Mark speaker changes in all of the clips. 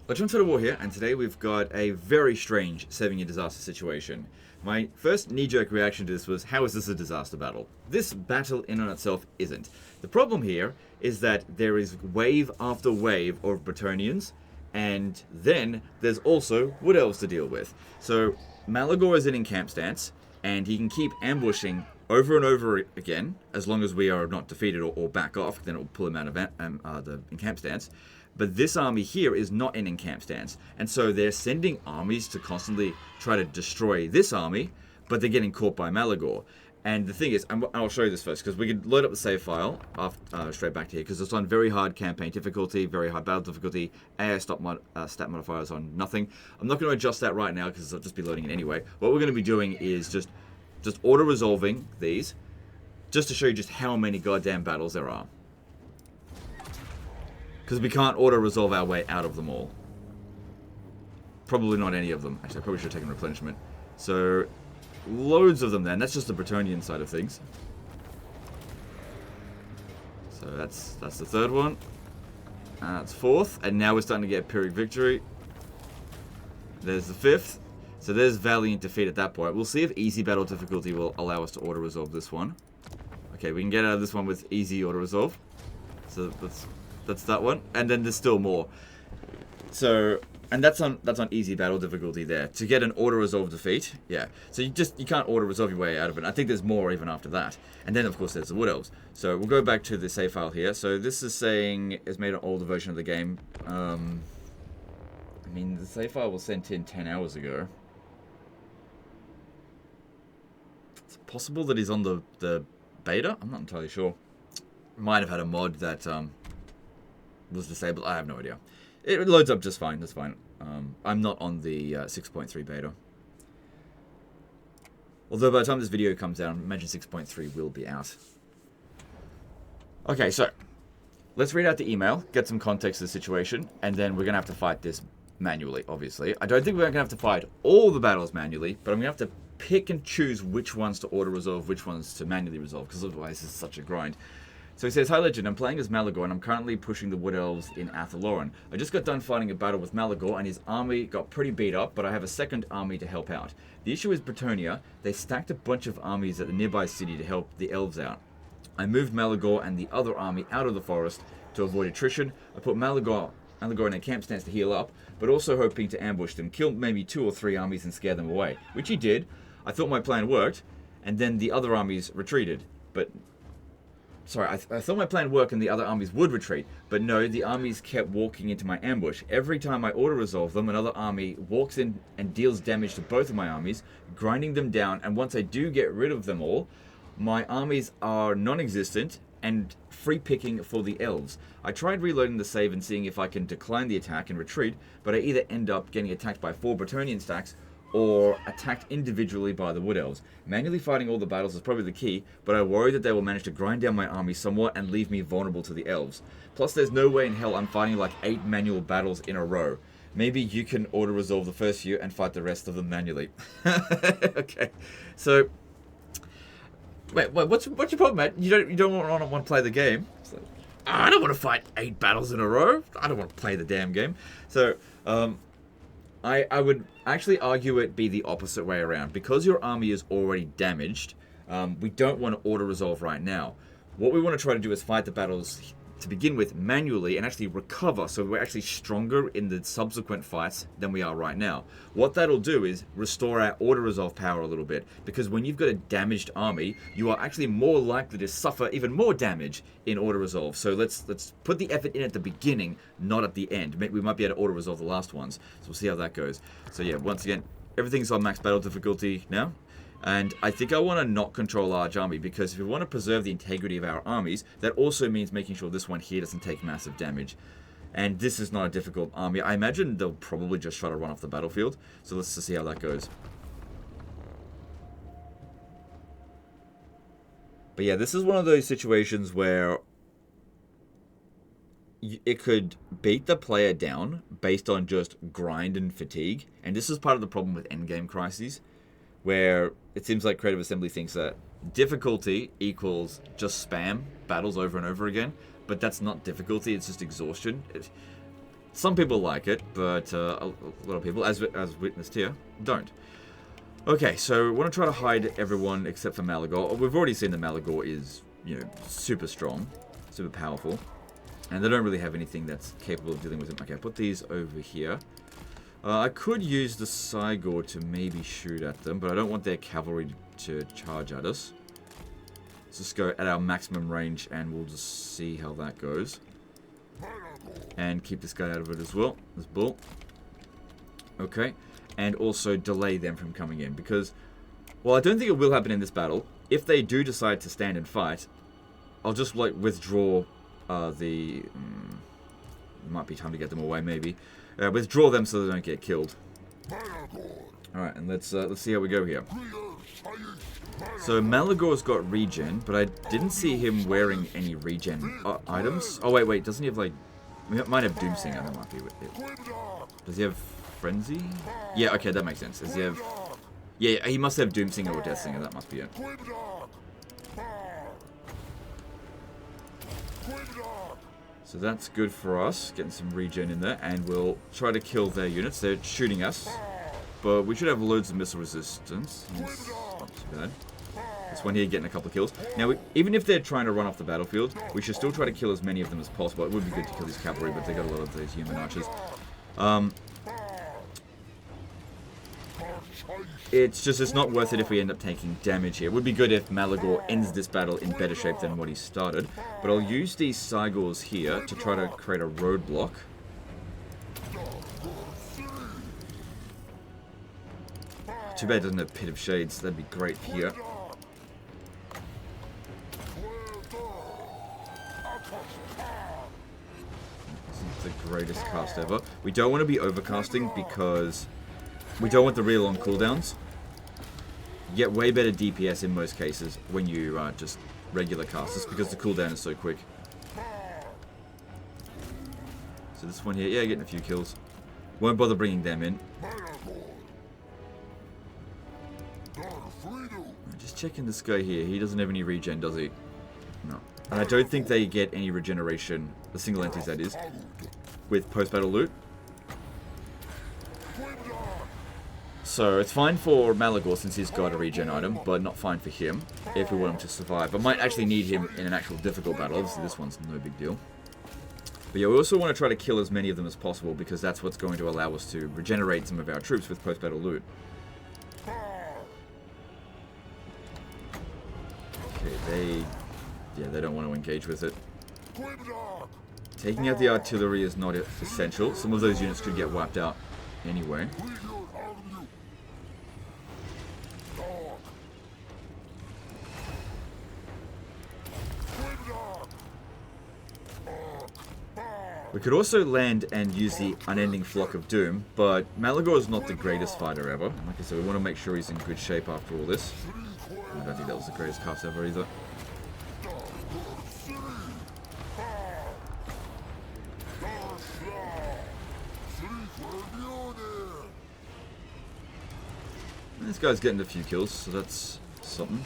Speaker 1: Legends of War here, and today we've got a very strange 7-year disaster situation. My first knee-jerk reaction to this was, how is this a disaster battle? This battle in on itself isn't. The problem here is that there is wave after wave of Bretonnians, and then there's also Wood Elves to deal with. So Malagor is in encamp stance, and he can keep ambushing over and over again, as long as we are not defeated or back off, then it will pull him out of the encamp stance. But this army here is not in encamp stance, and so they're sending armies to constantly try to destroy this army, but they're getting caught by Malagor. And the thing is, I'll show you this first, because we can load up the save file straight back to here, because it's on very hard campaign difficulty, very hard battle difficulty, AI stat modifiers on nothing. I'm not going to adjust that right now, because I'll just be loading it anyway. What we're going to be doing is just auto-resolving these, just to show you just how many goddamn battles there are. Because we can't auto-resolve our way out of them all. Probably not any of them. Actually, I probably should have taken replenishment. So, loads of them then. That's just the Bretonnian side of things. So that's the third one. That's fourth. And now we're starting to get Pyrrhic victory. There's the fifth. So there's Valiant defeat at that point. We'll see if easy battle difficulty will allow us to auto-resolve this one. Okay, we can get out of this one with easy auto-resolve. So that's that one, and then there's still more. So, and that's on easy battle difficulty there. To get an auto-resolve defeat, yeah. So you can't auto-resolve your way out of it. I think there's more even after that. And then of course there's the Wood Elves. So we'll go back to the save file here. So this is saying it's made an older version of the game. I mean, the save file was sent in 10 hours ago. It's possible that he's on the beta. I'm not entirely sure. Might have had a mod that was disabled. I have no idea. It loads up just fine. That's fine. I'm not on the 6.3 beta. Although by the time this video comes out, I imagine 6.3 will be out. Okay, so let's read out the email, get some context of the situation, and then we're going to have to fight this manually, obviously. I don't think we're going to have to fight all the battles manually, but I'm going to have to pick and choose which ones to auto-resolve, which ones to manually resolve, because otherwise it's such a grind. So he says, "Hi Legend, I'm playing as Malagor and I'm currently pushing the Wood Elves in Athaloran. I just got done fighting a battle with Malagor and his army got pretty beat up, but I have a second army to help out. The issue is Bretonnia. They stacked a bunch of armies at the nearby city to help the elves out. I moved Malagor and the other army out of the forest to avoid attrition. I put Malagor in a camp stance to heal up, but also hoping to ambush them, kill maybe 2 or 3 armies and scare them away, which he did. I thought my plan worked, and then the other armies retreated, but... Sorry, I thought my plan worked and the other armies would retreat, but no, the armies kept walking into my ambush. Every time I auto-resolve them, another army walks in and deals damage to both of my armies, grinding them down, and once I do get rid of them all, my armies are non-existent and free-picking for the elves. I tried reloading the save and seeing if I can decline the attack and retreat, but I either end up getting attacked by 4 Bretonnian stacks or attacked individually by the Wood Elves. Manually fighting all the battles is probably the key, but I worry that they will manage to grind down my army somewhat and leave me vulnerable to the elves. Plus, there's no way in hell I'm fighting like 8 manual battles in a row. Maybe you can auto-resolve the first few and fight the rest of them manually." Okay, so... Wait, what's your problem, Matt? You don't want to play the game? It's like, I don't want to fight 8 battles in a row. I don't want to play the damn game. So, I would actually argue it be the opposite way around. Because your army is already damaged, we don't want to auto-resolve right now. What we want to try to do is fight the battles to begin with manually and actually recover, so we're actually stronger in the subsequent fights than we are right now. What that'll do is restore our auto-resolve power a little bit, because when you've got a damaged army, you are actually more likely to suffer even more damage in auto-resolve. So let's put the effort in at the beginning, not at the end. We might be able to auto-resolve the last ones, so we'll see how that goes. So yeah, once again, everything's on max battle difficulty now. And I think I want to not control large army, because if we want to preserve the integrity of our armies, that also means making sure this one here doesn't take massive damage. And this is not a difficult army. I imagine they'll probably just try to run off the battlefield. So let's just see how that goes. But yeah, this is one of those situations where it could beat the player down based on just grind and fatigue. And this is part of the problem with endgame crises, where it seems like Creative Assembly thinks that difficulty equals just spam battles over and over again, but that's not difficulty, it's just exhaustion. Some people like it, but a lot of people, as witnessed here, don't. Okay, so we want to try to hide everyone except for Malagor. We've already seen that Malagor is, you know, super strong, super powerful. And they don't really have anything that's capable of dealing with him. Okay, put these over here. I could use the Cygor to maybe shoot at them, but I don't want their cavalry to charge at us. Let's just go at our maximum range and we'll just see how that goes. And keep this guy out of it as well, this bull. Okay, and also delay them from coming in, because, well, I don't think it will happen in this battle. If they do decide to stand and fight, I'll just, like, withdraw it might be time to get them away, maybe. Withdraw them so they don't get killed. Alright, and let's see how we go here. So Malagor's got regen, but I didn't see him wearing any regen items. Oh, wait, doesn't he have, like... He might have Doomsinger, that might be it. Does he have Frenzy? Yeah, okay, that makes sense. Does he have... Yeah, he must have Doomsinger or Deathsinger, that must be it. So that's good for us, getting some regen in there, and we'll try to kill their units. They're shooting us, but we should have loads of missile resistance. It's not too bad. This one here getting a couple of kills. Now, even if they're trying to run off the battlefield, we should still try to kill as many of them as possible. It would be good to kill these cavalry, but they got a lot of these human archers. It's not worth it if we end up taking damage here. It would be good if Malagor ends this battle in better shape than what he started. But I'll use these Cygors here to try to create a roadblock. Too bad it doesn't have Pit of Shades. That'd be great here. This is the greatest cast ever. We don't want to be overcasting because we don't want the real long cooldowns. You get way better DPS in most cases when you just regular cast this because the cooldown is so quick. So this one here, yeah, getting a few kills. Won't bother bringing them in. Just checking this guy here. He doesn't have any regen, does he? No. And I don't think they get any regeneration, the single entities that is, with post-battle loot. So it's fine for Malagor since he's got a regen item, but not fine for him if we want him to survive. I might actually need him in an actual difficult battle. Obviously this one's no big deal. But yeah, we also want to try to kill as many of them as possible because that's what's going to allow us to regenerate some of our troops with post-battle loot. Okay, they don't want to engage with it. Taking out the artillery is not essential. Some of those units could get wiped out anyway. We could also land and use the unending flock of doom, but Malagor is not the greatest fighter ever. Like I said, we want to make sure he's in good shape after all this. I don't think that was the greatest cast ever either. And this guy's getting a few kills, so that's something.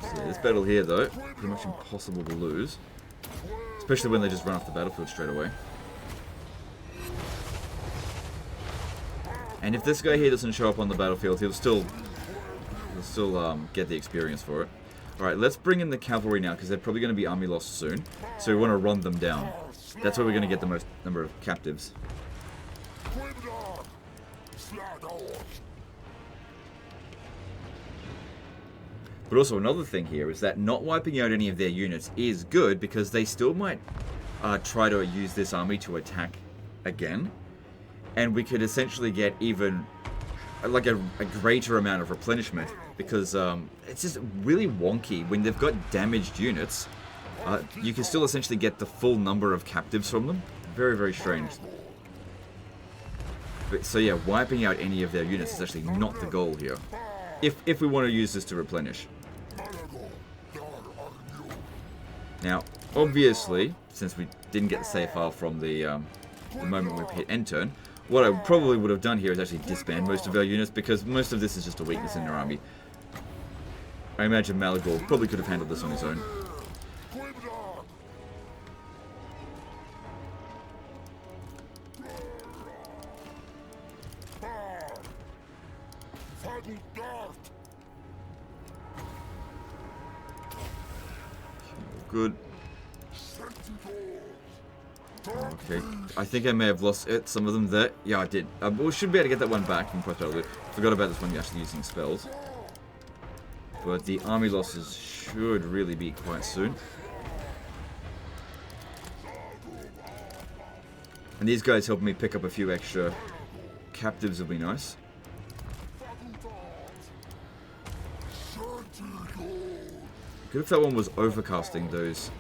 Speaker 1: So yeah, this battle here, though, pretty much impossible to lose. Especially when they just run off the battlefield straight away. And if this guy here doesn't show up on the battlefield, he'll still get the experience for it. Alright, let's bring in the cavalry now, because they're probably going to be army lost soon. So we want to run them down. That's where we're going to get the most number of captives. But also another thing here is that not wiping out any of their units is good because they still might try to use this army to attack again. And we could essentially get even like a greater amount of replenishment because it's just really wonky. When they've got damaged units, you can still essentially get the full number of captives from them. Very, very strange. But, so yeah, wiping out any of their units is actually not the goal here. If we want to use this to replenish. Now, obviously, since we didn't get the save file from the moment we hit end turn, what I probably would have done here is actually disband most of our units, because most of this is just a weakness in their army. I imagine Malagor probably could have handled this on his own. Good. Okay, I think I may have lost it, some of them there. Yeah, I did. We should be able to get that one back from quite early. Forgot about this one, you're actually using spells. But the army losses should really be quite soon. And these guys helped me pick up a few extra captives will be nice. Good if that one was overcasting those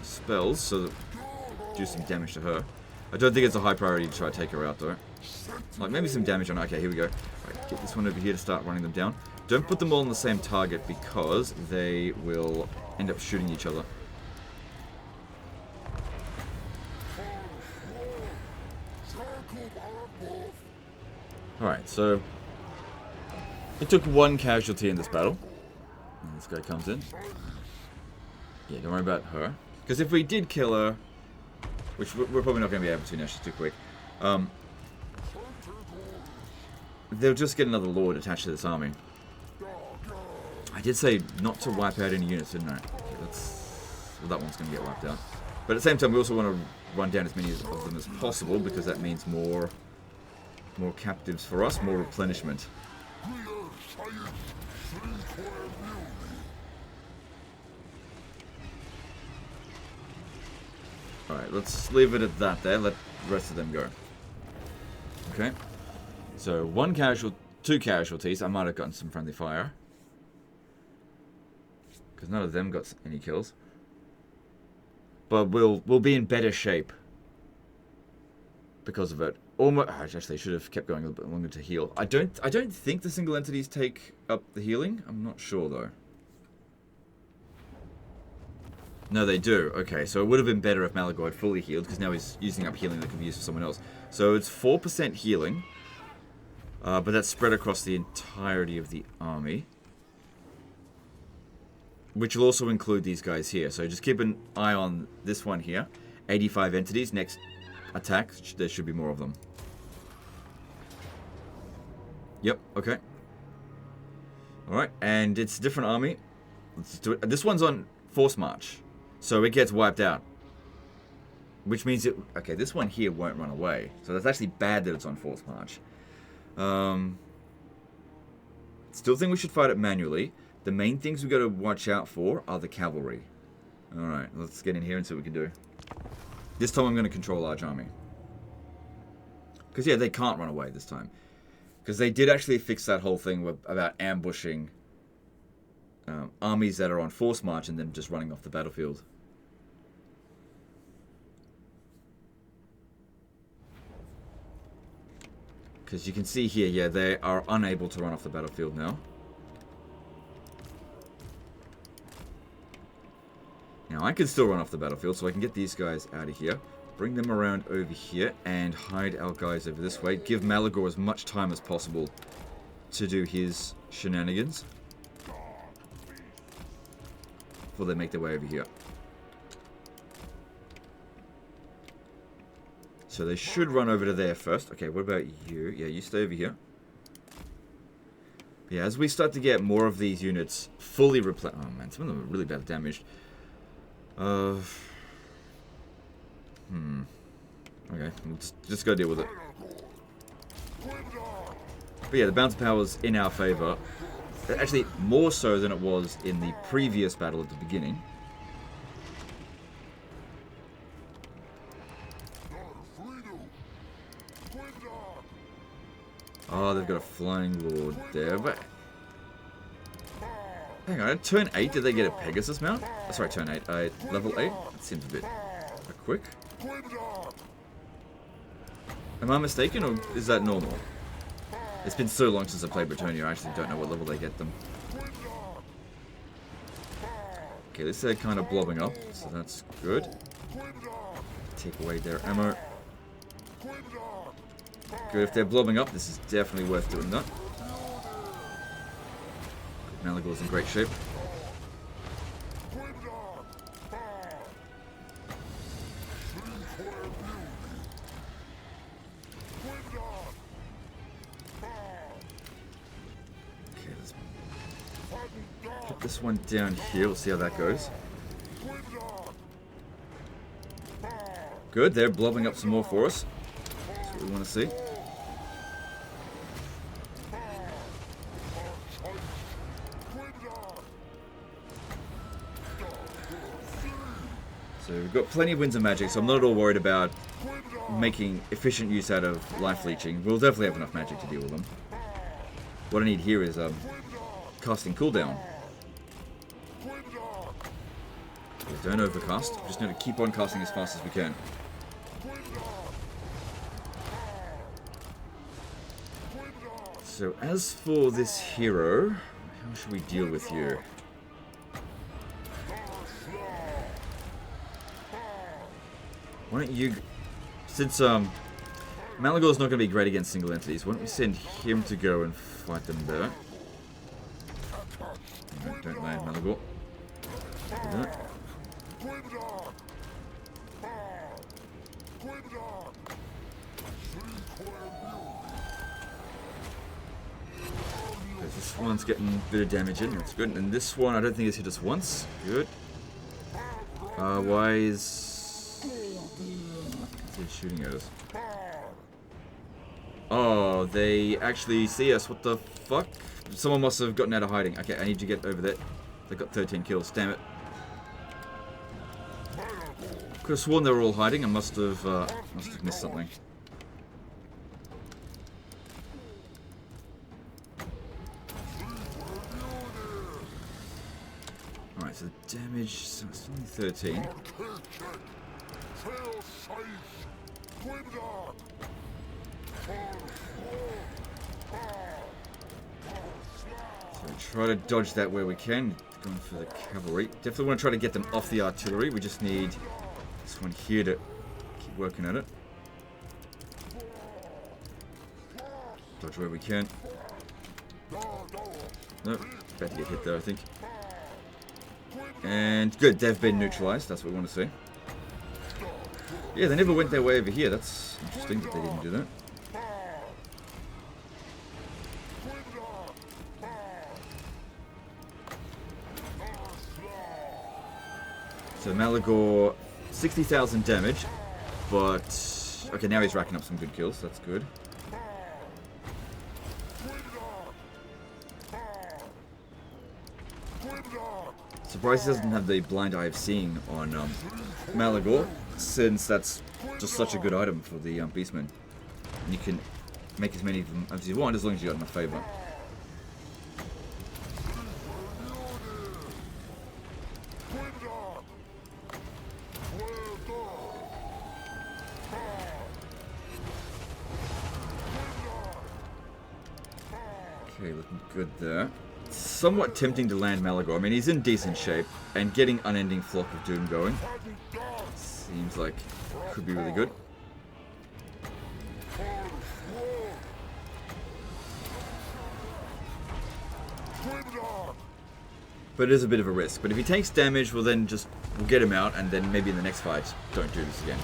Speaker 1: spells, so that do some damage to her. I don't think it's a high priority to try to take her out though. Like maybe some damage on her. Okay, here we go. Right, get this one over here to start running them down. Don't put them all on the same target because they will end up shooting each other. Alright, so it took one casualty in this battle. And this guy comes in. Yeah, don't worry about her. Because if we did kill her, which we're probably not going to be able to now, she's too quick, they'll just get another lord attached to this army. I did say not to wipe out any units, didn't I? Okay, well, that one's going to get wiped out. But at the same time, we also want to run down as many of them as possible, because that means more captives for us, more replenishment. Alright, let's leave it at that there. Let the rest of them go. Okay. So, two casualties. I might have gotten some friendly fire. Because none of them got any kills. But we'll be in better shape because of it. Almost, actually, I should have kept going a little bit longer to heal. I don't think the single entities take up the healing. I'm not sure though. No, they do. Okay, so it would have been better if Malagor had fully healed, because now he's using up healing that could be used for someone else. So it's 4% healing, but that's spread across the entirety of the army, which will also include these guys here. So just keep an eye on this one here. 85 entities. Next attack, there should be more of them. Yep. Okay. All right, and it's a different army. Let's do it. This one's on force march. So it gets wiped out. Which means it... Okay, this one here won't run away. So that's actually bad that it's on force march. Still think we should fight it manually. The main things we've got to watch out for are the cavalry. Alright, let's get in here and see what we can do. This time I'm going to control a large army. Because yeah, they can't run away this time. Because they did actually fix that whole thing about ambushing armies that are on force march and then just running off the battlefield. Because you can see here, yeah, they are unable to run off the battlefield now. Now, I can still run off the battlefield, so I can get these guys out of here. Bring them around over here and hide our guys over this way. Give Malagor as much time as possible to do his shenanigans before they make their way over here. So they should run over to there first. Okay, what about you? Yeah, you stay over here. But yeah, as we start to get more of these units fully replenished... Oh man, some of them are really bad damaged. Okay, we'll just go deal with it. But yeah, the bounce power's in our favor. Actually, more so than it was in the previous battle at the beginning. Oh, they've got a flying lord there, but... Hang on, turn 8, did they get a Pegasus mount? Oh, sorry, turn 8. Level 8? That seems a bit quick. Am I mistaken, or is that normal? It's been so long since I played Bretonnia, I actually don't know what level they get them. Okay, this they're kind of blobbing up, so that's good. Take away their ammo. Good, if they're blobbing up, this is definitely worth doing that. Malagor's in great shape. Okay, let's put this one down here. We'll see how that goes. Good, they're blobbing up some more for us. That's what we want to see. So we've got plenty of winds of magic, so I'm not at all worried about making efficient use out of life leeching. We'll definitely have enough magic to deal with them. What I need here is casting cooldown. Don't overcast. We just need to keep on casting as fast as we can. So as for this hero, how should we deal with you? Why don't you, since Malagor's not going to be great against single entities, why don't we send him to go and fight them there? No, don't land Malagor. This one's getting a bit of damage in, that's good. And this one, I don't think it's hit us once. Good. Why is he shooting at us? Oh, they actually see us. What the fuck? Someone must have gotten out of hiding. Okay, I need to get over there. They got 13 kills. Damn it. Could have sworn they were all hiding. I must have missed something. Alright, so the damage, so it's only 13. So we try to dodge that where we can. Going for the cavalry. Definitely want to try to get them off the artillery. We just need this one here to keep working at it. Dodge where we can. Nope, about to get hit there, I think. And good, they've been neutralized. That's what we want to see. Yeah, they never went their way over here. That's interesting that they didn't do that. So Malagor, 60,000 damage, but okay, now he's racking up some good kills. That's good. Surprised he doesn't have the blind eye of seeing on Malagor, since that's just such a good item for the Beastmen. And you can make as many of them as you want, as long as you got enough favor. Okay, looking good there. Somewhat tempting to land Malagor. I mean, he's in decent shape, and getting Unending Flock of Doom going seems like could be really good. But it is a bit of a risk. But if he takes damage, we'll get him out, and then maybe in the next fight, don't do this again.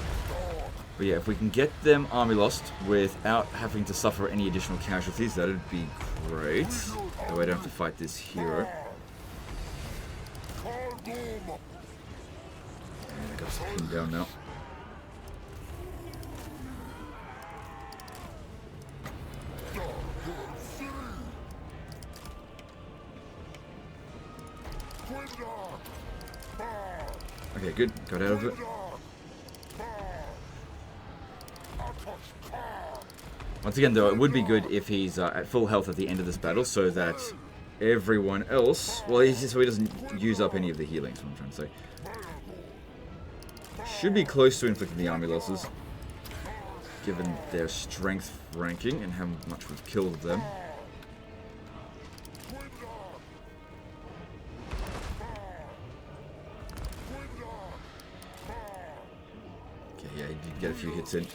Speaker 1: But yeah, if we can get them army lost without having to suffer any additional casualties, that'd be great. That way I don't have to fight this hero. And I got him down now. Okay, good. Got out of it. Once again, though, it would be good if he's at full health at the end of this battle, so that everyone else, well, so he doesn't use up any of the healing, is what I'm trying to say. Should be close to inflicting the army losses, given their strength ranking and how much we've killed them. Okay, yeah, he did get a few hits in.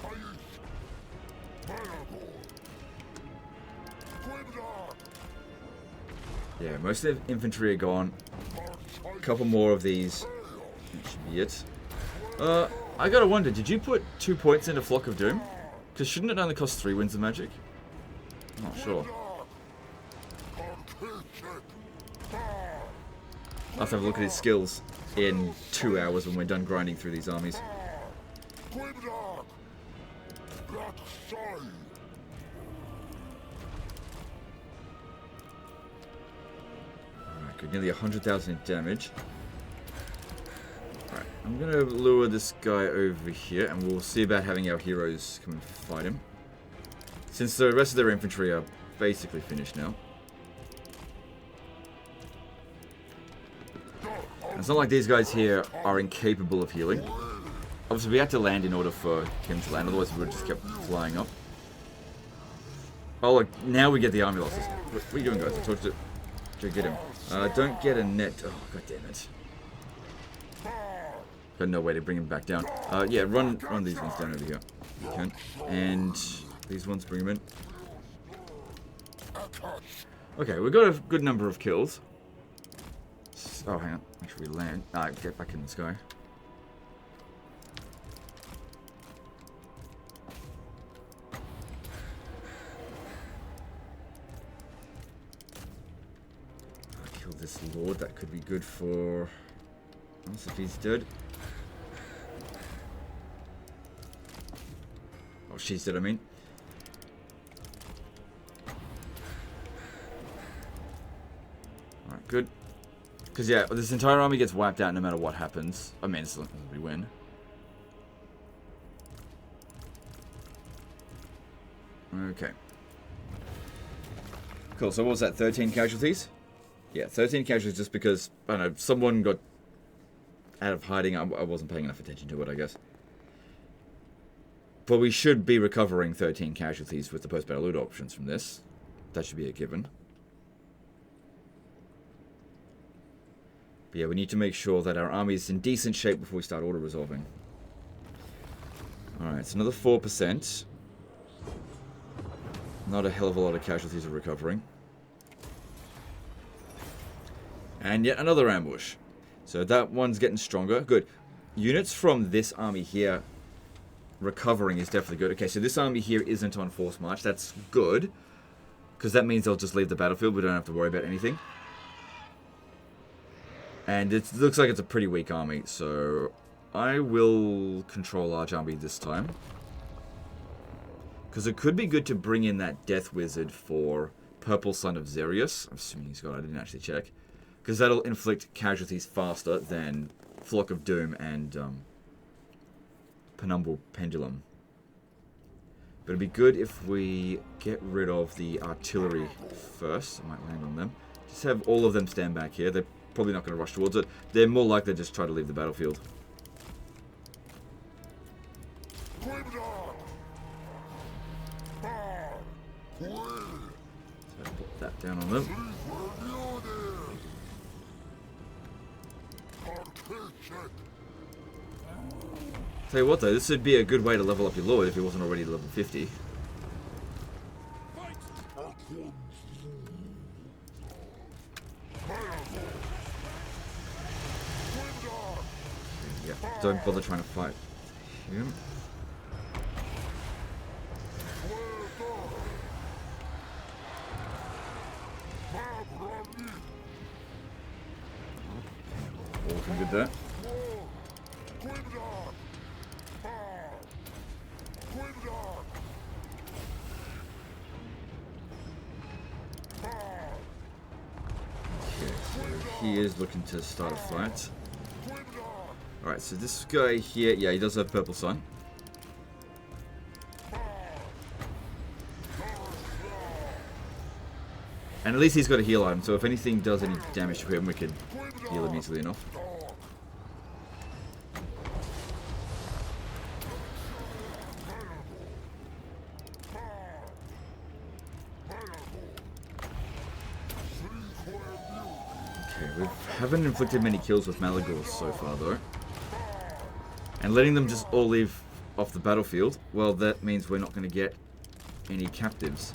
Speaker 1: Yeah, most of the infantry are gone. A couple more of these. That should be it. I gotta wonder, did you put 2 points into Flock of Doom? Because shouldn't it only cost 3 winds of magic? I'm not sure. I'll have to have a look at his skills in 2 hours when we're done grinding through these armies. Alright, good. Nearly 100,000 in damage. Alright, I'm going to lure this guy over here and we'll see about having our heroes come and fight him. Since the rest of their infantry are basically finished now. It's not like these guys here are incapable of healing. Obviously, we had to land in order for him to land, otherwise we would have just kept flying up. Oh, look, now we get the army losses. What are you doing, guys? I told you to get him. Don't get a net. Oh, god damn it. Got no way to bring him back down. Yeah, run these ones down over here. You can. And these ones, bring them in. Okay, we've got a good number of kills. Oh, hang on. Make sure we land. Get back in the sky. I'll kill this lord. That could be good for us if he's dead. Oh, she's dead, I mean. Alright, good. Because, yeah, this entire army gets wiped out no matter what happens. I mean, as long as we win. Okay. Cool, so what was that, 13 casualties? Yeah, 13 casualties just because, I don't know, someone got out of hiding. I wasn't paying enough attention to it, I guess. But we should be recovering 13 casualties with the post-battle loot options from this. That should be a given. But yeah, we need to make sure that our army is in decent shape before we start auto-resolving. Alright, so another 4%. Not a hell of a lot of casualties are recovering. And yet another ambush. So that one's getting stronger. Good. Units from this army here recovering is definitely good. Okay, so this army here isn't on forced march. That's good. Because that means they'll just leave the battlefield. We don't have to worry about anything. And it looks like it's a pretty weak army, so I will control large army this time. Because it could be good to bring in that Death Wizard for Purple Son of Xerius. I'm assuming he's got it, I didn't actually check. Because that'll inflict casualties faster than Flock of Doom and Penumbral Pendulum. But it'd be good if we get rid of the artillery first. I might land on them. Just have all of them stand back here. They're probably not going to rush towards it. They're more likely to just try to leave the battlefield. So put that down on them. Tell you what though, this would be a good way to level up your lord if he wasn't already level 50. Yeah, don't bother trying to fight him. All looking good there. He is looking to start a fight. Alright, so this guy here, yeah, he does have Purple Sun. And at least he's got a heal item, so if anything does any damage to him, we can heal him easily enough. We haven't inflicted many kills with Malagors so far, though. And letting them just all leave off the battlefield, well, that means we're not going to get any captives.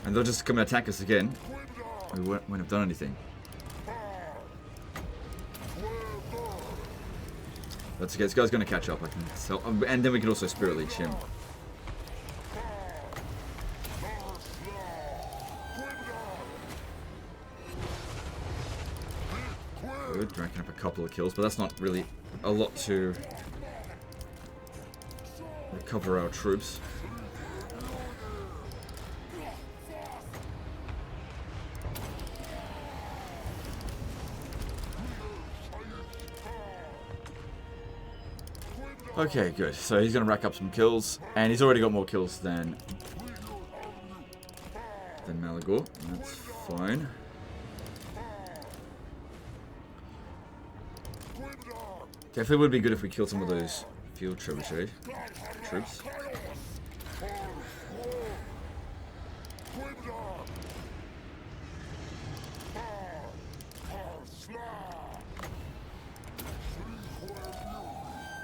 Speaker 1: And they'll just come and attack us again. We won't have done anything. That's okay, this guy's going to catch up, I can tell. And then we can also Spirit Leech him. Good, racking up a couple of kills, but that's not really a lot to recover our troops. Okay, good. So he's going to rack up some kills, and he's already got more kills than Malagor. That's fine. Definitely would be good if we killed some of those field trebuchet troops.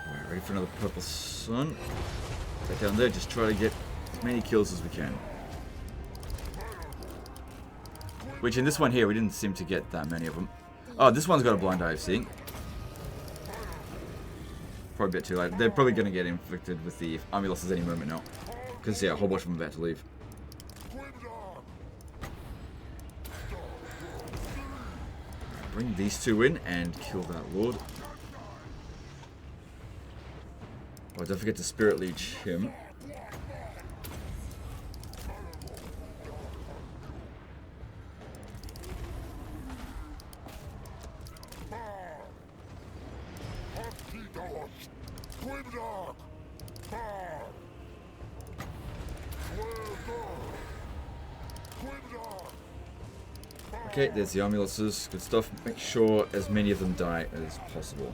Speaker 1: Alright, ready for another purple sun. Get down there, just try to get as many kills as we can. Which in this one here, we didn't seem to get that many of them. Oh, this one's got a blind eye of seeing. Probably a bit too late. They're probably going to get inflicted with the army losses any moment now. Because, yeah, a whole bunch of them are about to leave. Bring these two in and kill that lord. Oh, don't forget to Spirit Leech him. Okay, there's the Armuluses. Good stuff. Make sure as many of them die as possible.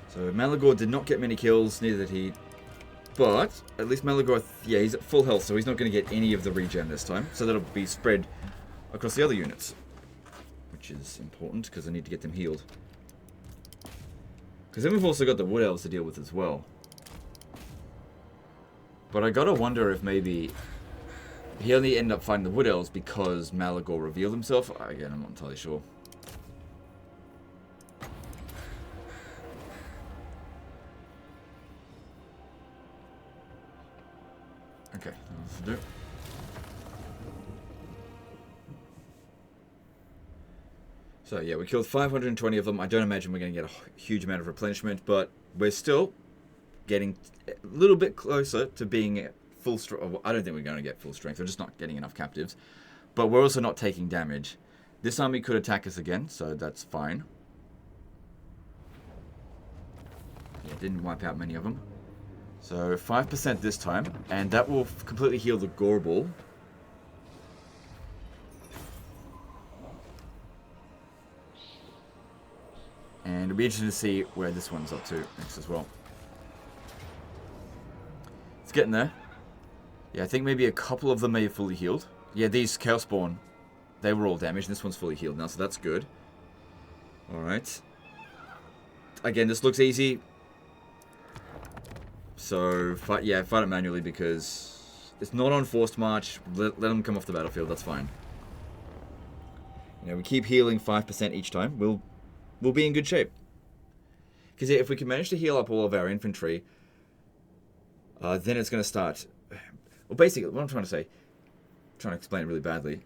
Speaker 1: So Malagor did not get many kills, neither did he. But at least Malagor, yeah, he's at full health, so he's not going to get any of the regen this time. So that'll be spread across the other units, which is important because I need to get them healed. Because then we've also got the Wood Elves to deal with as well. But I gotta wonder if maybe he only ended up fighting the Wood Elves because Malagor revealed himself. Again, I'm not entirely sure. Okay, that'll do. So yeah, we killed 520 of them. I don't imagine we're going to get a huge amount of replenishment, but we're still getting a little bit closer to being full strength. I don't think we're going to get full strength. We're just not getting enough captives. But we're also not taking damage. This army could attack us again, so that's fine. Yeah, didn't wipe out many of them. So 5% this time, and that will completely heal the Gore Ball. And it'll be interesting to see where this one's up to next as well. It's getting there. Yeah, I think maybe a couple of them may have fully healed. Yeah, these Chaosborn, they were all damaged. This one's fully healed now, so that's good. Alright. Again, this looks easy. So, fight it manually because it's not on forced march. Let them come off the battlefield, that's fine. You know, we keep healing 5% each time. We'll be in good shape. Because if we can manage to heal up all of our infantry, then it's going to start... Well, basically, what I'm trying to say, trying to explain it really badly,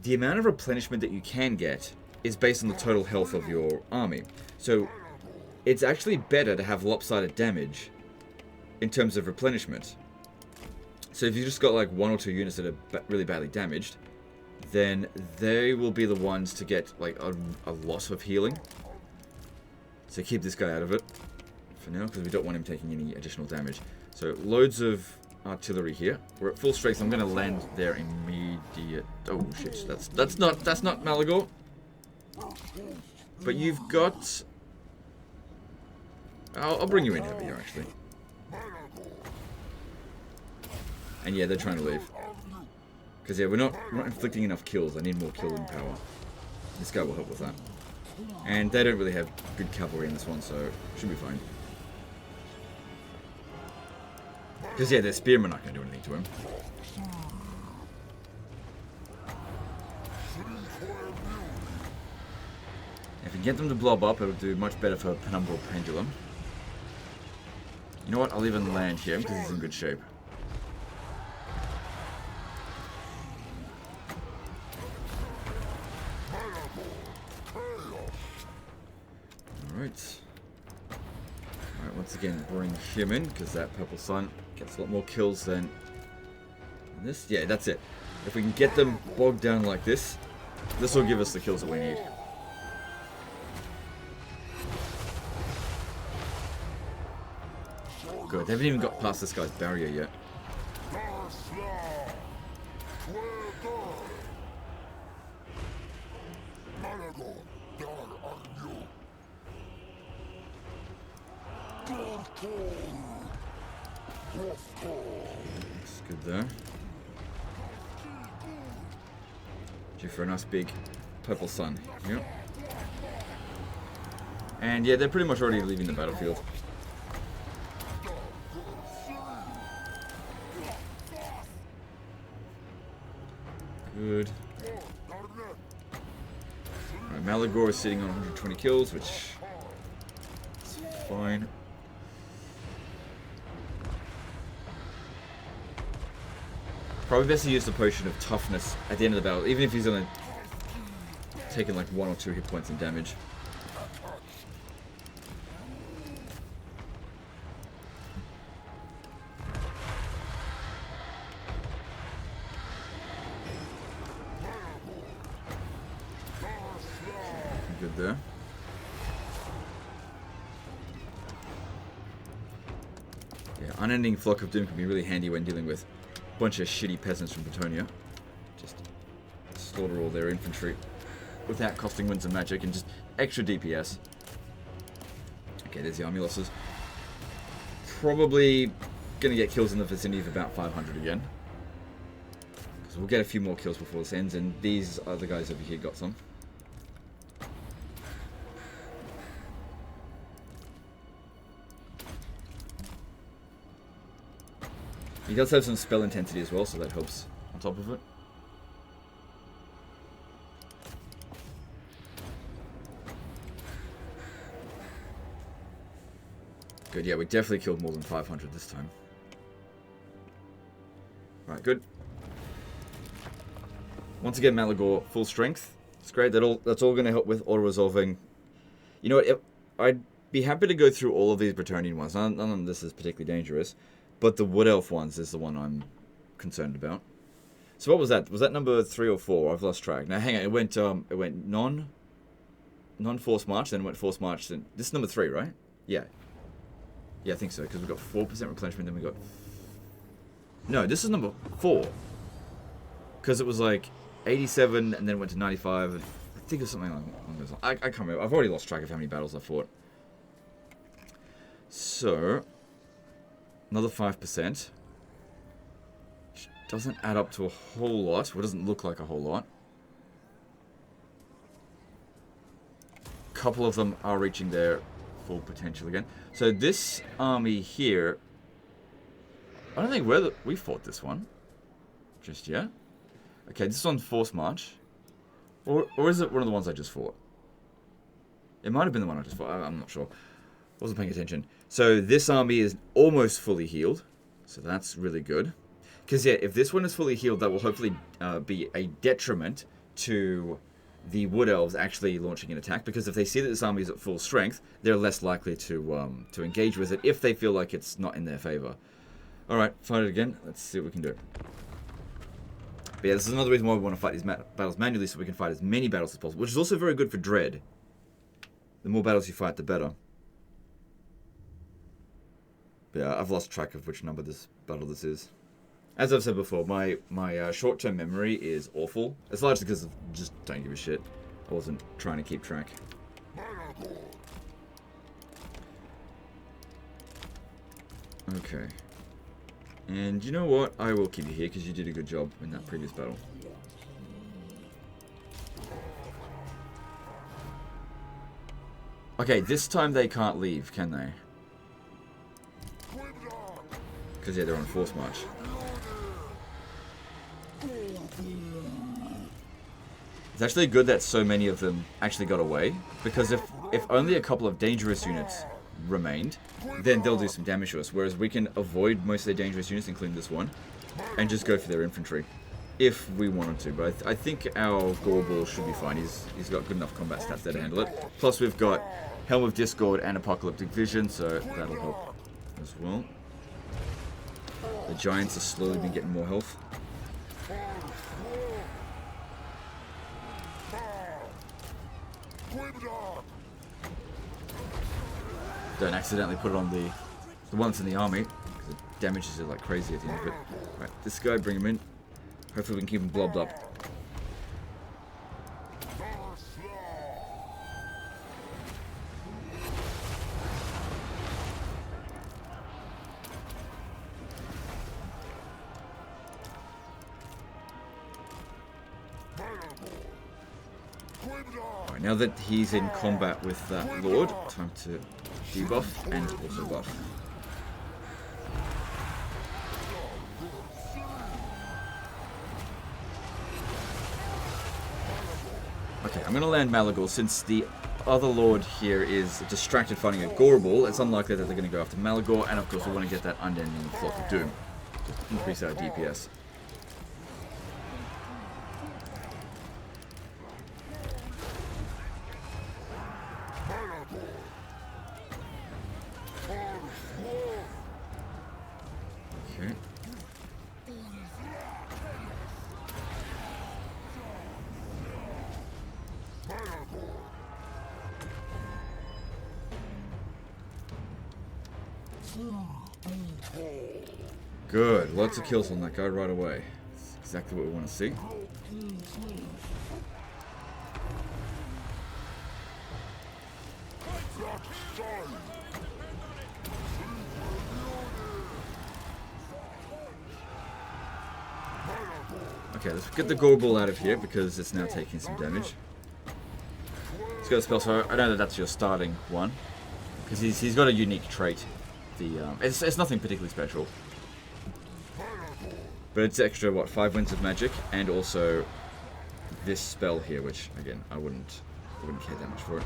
Speaker 1: the amount of replenishment that you can get is based on the total health of your army. So, it's actually better to have lopsided damage in terms of replenishment. So if you've just got like 1 or 2 units that are really badly damaged, then they will be the ones to get like a lot of healing. So keep this guy out of it for now, because we don't want him taking any additional damage. So loads of artillery here. We're at full strength. I'm going to land there immediate. Oh shit! That's not Malagor. But you've got. I'll bring you in over here actually. And yeah, they're trying to leave. Because yeah, we're not inflicting enough kills. I need more killing power. This guy will help with that. And they don't really have good cavalry in this one, so should be fine. Because, yeah, their spearmen aren't going to do anything to him. If we get them to blob up, it'll do much better for Penumbral Pendulum. You know what? I'll even land here because he's in good shape. Alright. Alright, once again, bring him in because that Purple Sun gets a lot more kills than this. Yeah, that's it. If we can get them bogged down like this, this will give us the kills that we need. Good, they haven't even got past this guy's barrier yet. That's good there. Due for a nice big Purple Sun. Yep. And yeah, they're pretty much already leaving the battlefield. Good. Alright, Malagor is sitting on 120 kills, which is fine. Probably best to use the potion of toughness at the end of the battle, even if he's only taking like 1 or 2 hit points in damage. Good there. Yeah, Unending Flock of Doom can be really handy when dealing with a bunch of shitty peasants from Bretonia. Just slaughter all their infantry without costing winds of magic and just extra DPS. Okay, there's the army losses. Probably gonna get kills in the vicinity of about 500 again. Because we'll get a few more kills before this ends, and these other guys over here got some. He does have some spell intensity as well, so that helps on top of it. Good, yeah, we definitely killed more than 500 this time. Right, good. Once again, Malagor, full strength. It's great. That's all going to help with auto-resolving. You know what? I'd be happy to go through all of these Bretonian ones. None of this is particularly dangerous. But the Wood Elf ones is the one I'm concerned about. So what was that? Was that number 3 or 4? I've lost track. Now hang on, it went non-force march, then it went force march. Then this is number 3, right? Yeah. Yeah, I think so. Because we got 4% replenishment. Then we got. No, this is number 4. Because it was like 87, and then it went to 95. I think it was something along those lines. I can't remember. I've already lost track of how many battles I fought. So. Another 5%, which doesn't add up to a whole lot, or doesn't look like a whole lot. A couple of them are reaching their full potential again. So this army here, I don't think we fought this one just yet. Okay, this is on Force March, or is it one of the ones I just fought? It might have been the one I just fought, I'm not sure. Wasn't paying attention. So this army is almost fully healed. So that's really good. Because yeah, if this one is fully healed, that will hopefully be a detriment to the Wood Elves actually launching an attack. Because if they see that this army is at full strength, they're less likely to engage with it if they feel like it's not in their favor. Alright, fight it again. Let's see what we can do. But yeah, this is another reason why we want to fight these battles manually, so we can fight as many battles as possible. Which is also very good for Dread. The more battles you fight, the better. But yeah, I've lost track of which number this battle this is. As I've said before, my short-term memory is awful. It's largely because I just don't give a shit. I wasn't trying to keep track. Okay. And you know what? I will keep you here because you did a good job in that previous battle. Okay, this time they can't leave, can they? Because, yeah, they're on force march. It's actually good that so many of them actually got away. Because if only a couple of dangerous units remained, then they'll do some damage to us. Whereas we can avoid most of their dangerous units, including this one, and just go for their infantry. If we wanted to. But I think our Gorball should be fine. He's got good enough combat stats there to handle it. Plus we've got Helm of Discord and Apocalyptic Vision, so that'll help as well. The Giants have slowly been getting more health. Don't accidentally put it on the ones in the army, because it damages it like crazy at the end of it. Right, this guy, bring him in. Hopefully we can keep him blobbed up. Alright, now that he's in combat with that Lord, time to debuff and also buff. Okay, I'm going to land Malagor since the other Lord here is distracted fighting a Gorball. It's unlikely that they're going to go after Malagor, and of course we want to get that unending Flock of Doom to increase our DPS. Okay. Good. Lots of kills on that guy right away. That's exactly what we want to see. Okay, let's get the Gorball out of here because it's now taking some damage. Let's go to spell. So I know that that's your starting one because he's got a unique trait. It's nothing particularly special. But it's extra, what, 5 winds of magic, and also this spell here, which, again, I wouldn't care that much for it.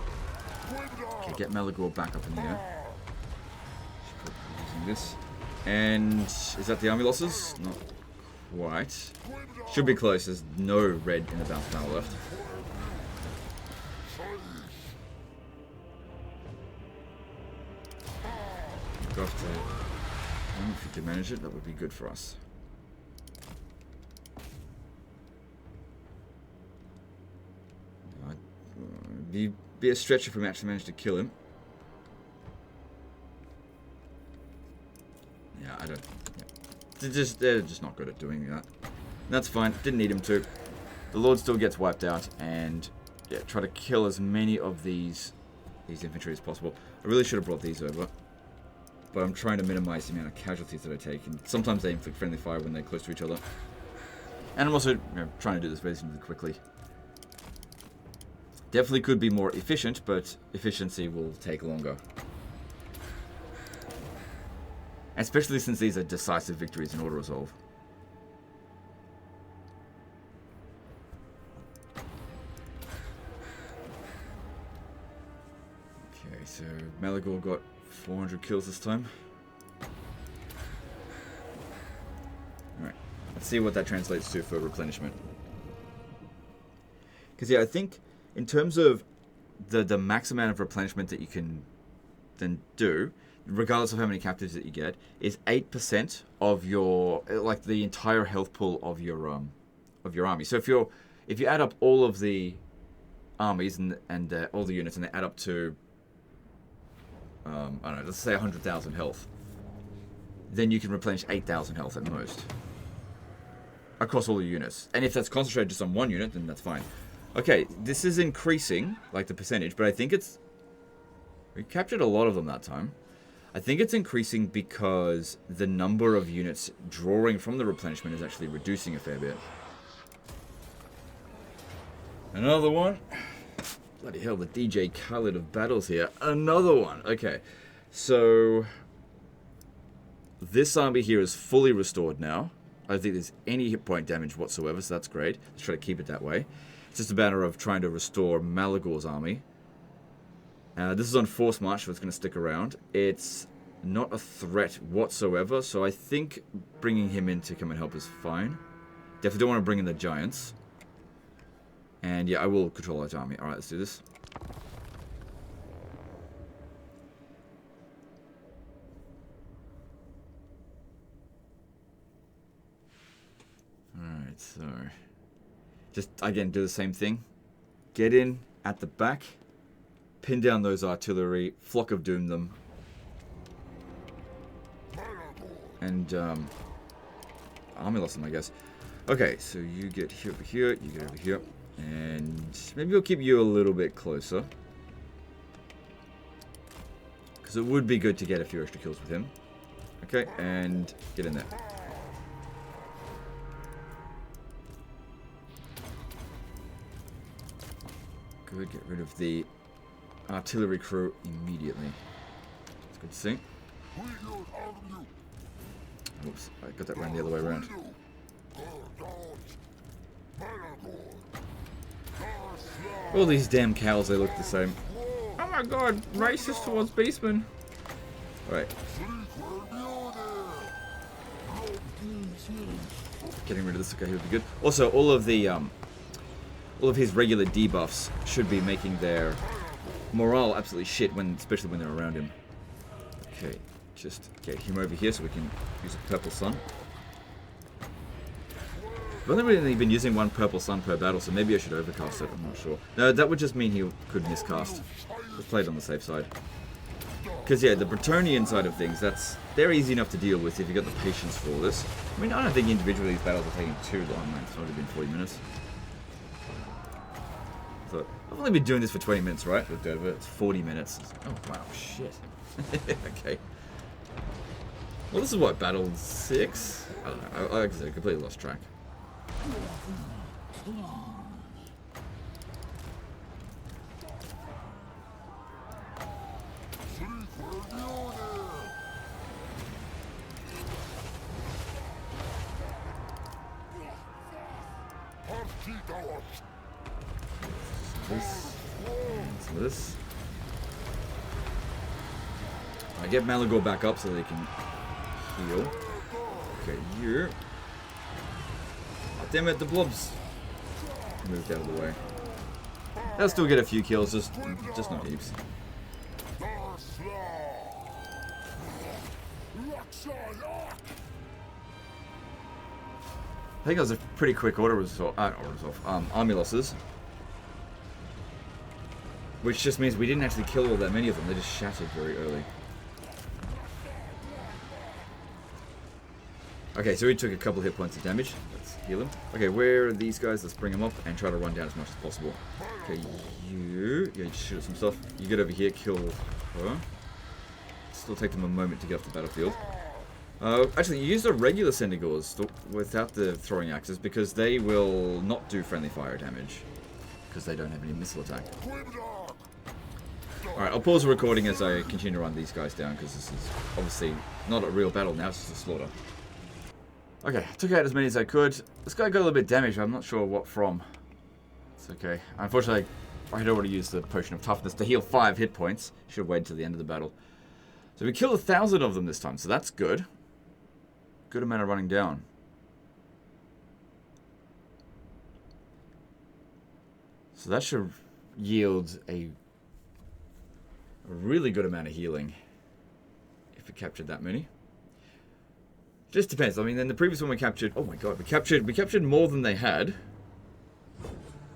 Speaker 1: Okay, get Malagor back up in the air. Using this. And is that the army losses? Not quite. Should be close, there's no red in the bounce panel left. Got to, if we can manage it, that would be good for us. Be a stretch if we actually manage to kill him. Yeah, I don't. Yeah. They're just not good at doing that. That's fine. Didn't need him to. The Lord still gets wiped out, and yeah, try to kill as many of these infantry as possible. I really should have brought these over, but I'm trying to minimize the amount of casualties that I take. And sometimes they inflict friendly fire when they're close to each other. And I'm also trying to do this reasonably quickly. Definitely could be more efficient, but efficiency will take longer. Especially since these are decisive victories in auto resolve. Okay, so Malagor got 400 kills this time. Alright, let's see what that translates to for replenishment. Because yeah, I think in terms of the max amount of replenishment that you can then do, regardless of how many captives that you get, is 8% of your, like, the entire health pool of your army. So if you add up all of the armies and all the units and they add up to I don't know, let's say 100,000 health, then you can replenish 8,000 health at most across all the units. And if that's concentrated just on one unit, then that's fine. Okay, this is increasing, like the percentage, but I think we captured a lot of them that time. I think it's increasing because the number of units drawing from the replenishment is actually reducing a fair bit. Another one. Bloody hell, the DJ Khaled of battles here. Another one. Okay, so this army here is fully restored now. I don't think there's any hit point damage whatsoever, so that's great. Let's try to keep it that way. It's just a matter of trying to restore Malagor's army. This is on force march, so it's going to stick around. It's not a threat whatsoever, so I think bringing him in to come and help is fine. Definitely don't want to bring in the giants. And yeah, I will control that army. Alright, let's do this. Alright, so... just, again, do the same thing. Get in at the back. Pin down those artillery. Flock of Doom them. And, army lost them, I guess. Okay, so you get here over here. You get over here. And maybe we'll keep you a little bit closer. Because it would be good to get a few extra kills with him. Okay, and get in there. Good, get rid of the artillery crew immediately. It's good to see. Oops, I got that round the other way around. All these damn cows, they look the same. Oh my god, racist towards beastmen. Alright. Getting rid of this, okay, he'll be good. Also, all of his regular debuffs should be making their morale absolutely shit, especially when they're around him. Okay, just get him over here so we can use a purple sun. I've only really been using one purple sun per battle, so maybe I should overcast it, I'm not sure. No, that would just mean he could miscast. Let's play it on the safe side. Because yeah, the Bretonian side of things, they're easy enough to deal with if you've got the patience for all this. I mean, I don't think individually these battles are taking too long, man. It's only been 40 minutes. So, I've only been doing this for 20 minutes, right? Looked over it, it's 40 minutes. Oh, wow, shit. Okay. Well, this is what, battle 6? I don't know, like I said, I completely lost track. Some of this. I get Malagor back up so they can heal. Okay, here. Oh, damn it, the blobs moved out of the way. They'll still get a few kills, just not heaps. I think that was a pretty quick army losses. Which just means we didn't actually kill all that many of them, they just shattered very early. Okay, so he took a couple hit points of damage. Let's heal him. Okay, where are these guys? Let's bring them up and try to run down as much as possible. Okay, you just shoot at some stuff. You get over here, kill her. Still take them a moment to get off the battlefield. Actually, you use the regular Sendigors without the throwing axes because they will not do friendly fire damage. Because they don't have any missile attack. Alright, I'll pause the recording as I continue to run these guys down because this is obviously not a real battle now, it's just a slaughter. Okay, took out as many as I could. This guy got a little bit damaged, I'm not sure what from. It's okay. Unfortunately, I had already used the Potion of Toughness to heal 5 hit points. Should have waited till the end of the battle. So we killed 1,000 of them this time, so that's good. Good amount of running down. So that should yield a really good amount of healing if we captured that many. Just depends. I mean, in the previous one we captured, oh my god, we captured more than they had.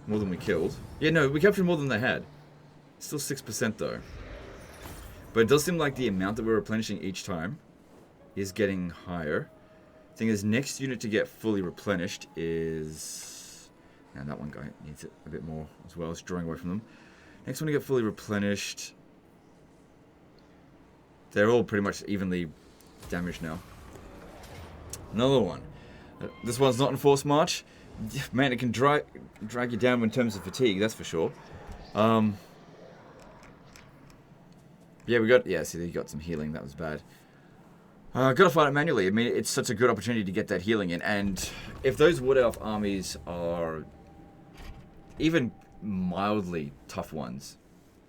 Speaker 1: More than we killed. Yeah, no, we captured more than they had. Still 6% though. But it does seem like the amount that we're replenishing each time is getting higher. Thing is, next unit to get fully replenished is... and that one guy needs it a bit more as well. It's drawing away from them. Next one to get fully replenished... they're all pretty much evenly damaged now. Another one. This one's not in force march. Man, it can drag you down in terms of fatigue, that's for sure. Yeah, we got... yeah, see, you got some healing. That was bad. Gotta fight it manually. I mean, it's such a good opportunity to get that healing in. And if those Wood Elf armies are even mildly tough ones,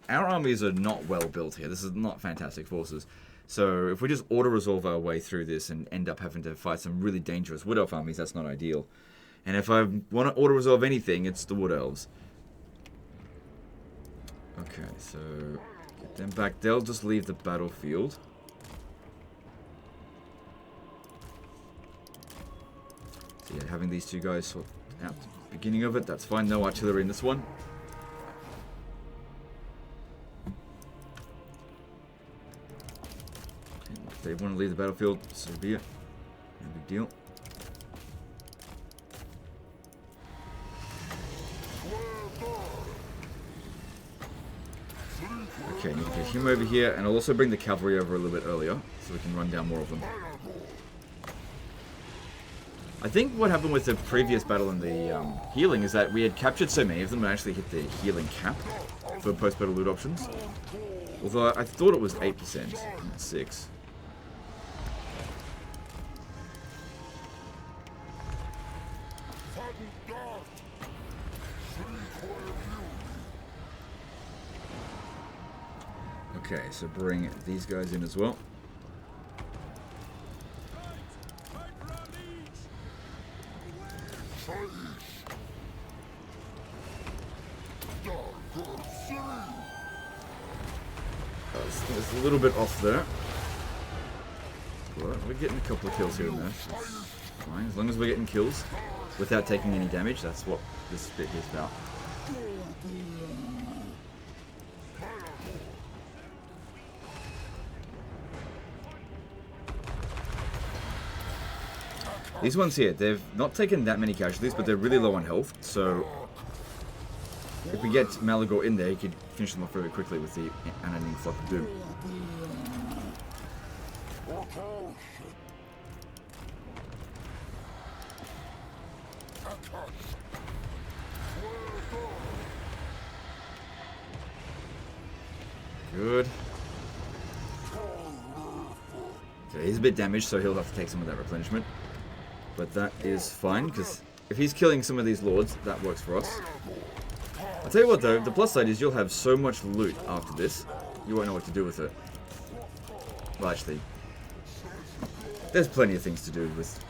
Speaker 1: our armies are not well built here. This is not fantastic forces. So if we just auto-resolve our way through this and end up having to fight some really dangerous Wood Elf armies, that's not ideal. And if I want to auto-resolve anything, it's the Wood Elves. Okay, so get them back. They'll just leave the battlefield. So yeah, having these two guys sort out the beginning of it, that's fine. No artillery in this one. If they want to leave the battlefield, so be it. No big deal. Okay, need to get him over here, and I'll also bring the cavalry over a little bit earlier, so we can run down more of them. I think what happened with the previous battle in the healing is that we had captured so many of them and actually hit the healing cap for post-battle loot options. Although I thought it was 8%, not 6%. Okay, so bring these guys in as well. It's a little bit off there. But we're getting a couple of kills here and there. That's fine. As long as we're getting kills without taking any damage, that's what this bit is about. These ones here, they've not taken that many casualties, but they're really low on health, so if we get Malagor in there, he could finish them off very quickly with the unending flock of doom. Good. Okay, he's a bit damaged, so he'll have to take some of that replenishment. But that is fine, because if he's killing some of these lords, that works for us. I'll tell you what though, the plus side is you'll have so much loot after this, you won't know what to do with it. Well, actually, there's plenty of things to do with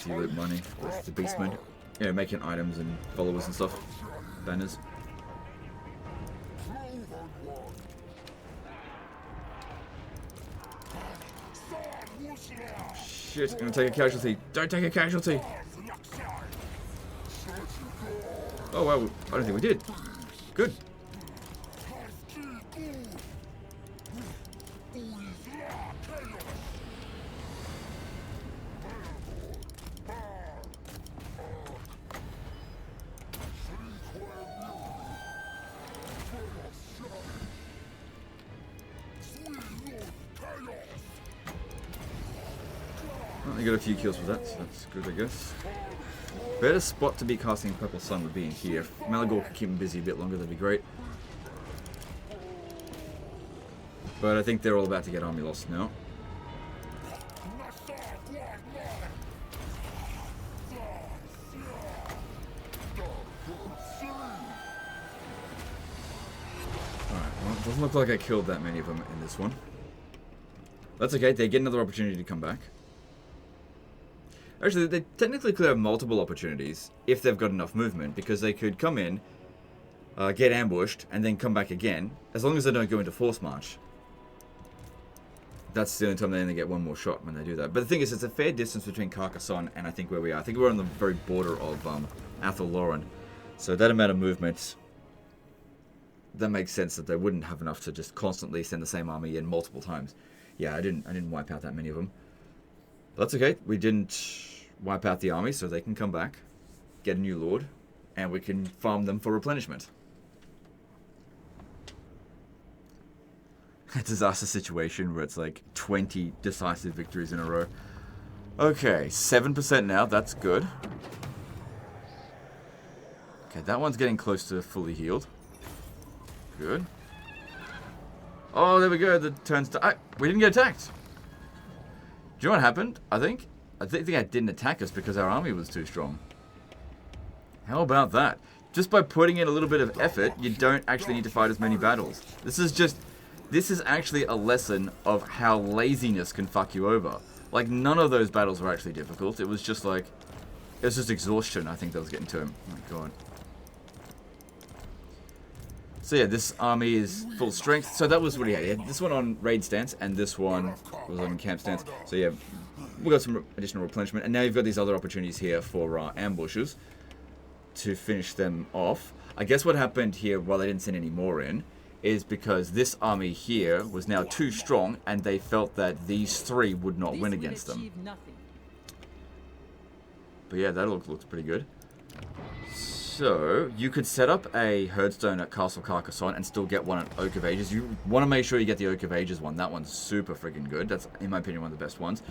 Speaker 1: your loot money, with the beastmen. You know, making items and followers and stuff, banners. Shit, I'm gonna take a casualty. Don't take a casualty! Oh wow, I don't think we did. Good. I got a few kills with that, so that's good, I guess. Better spot to be casting Purple Sun would be in here. If Malagor could keep him busy a bit longer, that'd be great. But I think they're all about to get army lost now. Alright, well, it doesn't look like I killed that many of them in this one. That's okay, they get another opportunity to come back. Actually, they technically could have multiple opportunities if they've got enough movement, because they could come in, get ambushed, and then come back again, as long as they don't go into force march. That's the only time they only get one more shot when they do that. But the thing is, it's a fair distance between Carcassonne and I think where we are. I think we're on the very border of Athel-Loren. So that amount of movement, that makes sense that they wouldn't have enough to just constantly send the same army in multiple times. Yeah, I didn't wipe out that many of them. But that's okay. We didn't wipe out the army, so they can come back, get a new lord, and we can farm them for replenishment. A disaster situation where it's like 20 decisive victories in a row. Okay, 7% now. That's good. Okay, that one's getting close to fully healed. Good. Oh, there we go. The turn's we didn't get attacked. you know what happened? I think I didn't attack us because our army was too strong. How about that? Just by putting in a little bit of effort, you don't actually need to fight as many battles. This is actually a lesson of how laziness can fuck you over. Like, none of those battles were actually difficult. It was just like, it was just exhaustion, I think, that was getting to him. Oh my god. So yeah, this army is full strength. So that was what he had. He had this one on raid stance, and this one was on camp stance. So yeah, we got some additional replenishment, and now you've got these other opportunities here for ambushes to finish them off. I guess what happened here, while they didn't send any more in, is because this army here was now too strong, and they felt that these three would not win against them. But yeah, that looks pretty good. So, you could set up a Herdstone at Castle Carcassonne and still get one at Oak of Ages. You want to make sure you get the Oak of Ages one. That one's super freaking good. That's, in my opinion, one of the best ones.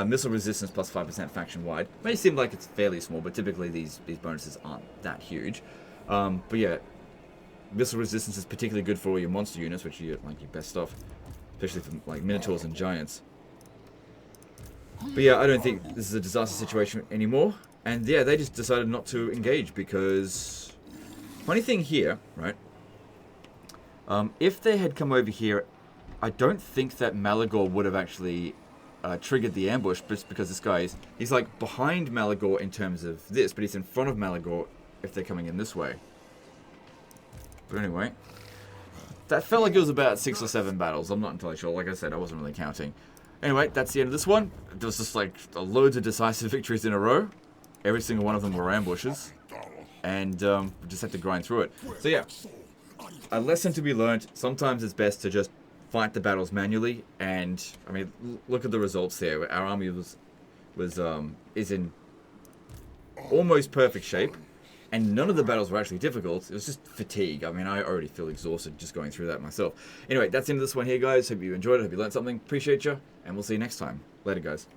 Speaker 1: Missile resistance plus 5% faction-wide. May seem like it's fairly small, but typically these bonuses aren't that huge. But yeah, missile resistance is particularly good for all your monster units, which are like your best stuff. Especially for like Minotaurs and Giants. But yeah, I don't think this is a disaster situation anymore. And yeah, they just decided not to engage because... Funny thing here, right? If they had come over here, I don't think that Malagor would have actually triggered the ambush, just because this guy he's like behind Malagor in terms of this, but he's in front of Malagor if they're coming in this way. But anyway, that felt like it was about 6 or 7 battles. I'm not entirely sure. Like I said, I wasn't really counting. Anyway, that's the end of this one. There was just like loads of decisive victories in a row. Every single one of them were ambushes. And we just had to grind through it. So yeah, a lesson to be learned. Sometimes it's best to just fight the battles manually. And, I mean, look at the results there. Our army is in almost perfect shape. And none of the battles were actually difficult. It was just fatigue. I mean, I already feel exhausted just going through that myself. Anyway, that's the end of this one here, guys. Hope you enjoyed it. Hope you learned something. Appreciate you. And we'll see you next time. Later, guys.